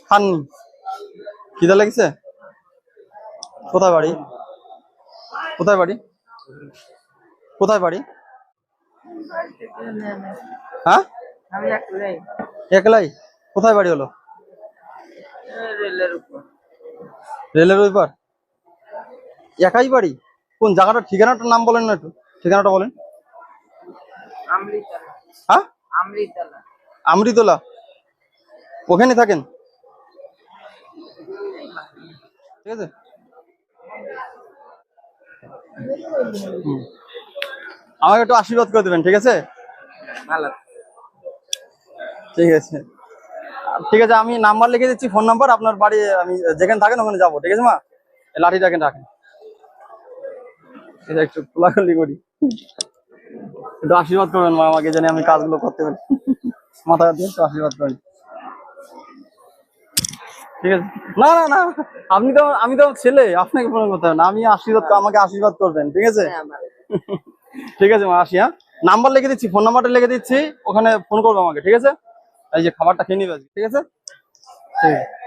খাননি? খিদা লেগেছে? কোথায় বাড়ি? কোথায় বাড়ি? কোথায় বাড়ি? হ্যাঁ, একলাই? কোথায় বাড়ি হলো? রেলের ওই পার? একাই বাড়ি? কোন জায়গাটা, ঠিকানাটার নাম বলেন না একটু, ঠিকানাটা বলেন। হ্যাঁ, আমৃতলা। ওখানে থাকেন? ঠিক আছে। আমাকে একটু আশীর্বাদ করে দেবেন, ঠিক আছে? ঠিক আছে, ঠিক আছে, আমি নাম্বার লিখে দিচ্ছি, ফোন নাম্বার, আপনার বাড়ি আমি যেখানে থাকেন ওখানে যাবো, ঠিক আছে মা? এই লাঠিটাকে রাখেন, এটা একটু খোলাখুলি করি। একটু আশীর্বাদ করবেন মা আমাকে, জানি আমি কাজগুলো করতে পারি। মাথায় দিয়ে একটু আশীর্বাদ করেন, ঠিক আছে? না না না, আপনি তো, আমি তো ছেলে, আপনাকে ফোন করতে হবে না, আমি আশীর্বাদ, আমাকে আশীর্বাদ করবেন, ঠিক আছে? ঠিক আছে মা, আসি। হ্যাঁ, নাম্বার লিখে দিচ্ছি, ফোন নাম্বারটা লিখে দিচ্ছি, ওখানে ফোন করবো আমাকে, ঠিক আছে? এই যে খাবারটা খেয়ে নিবে, ঠিক আছে? ঠিক আছে।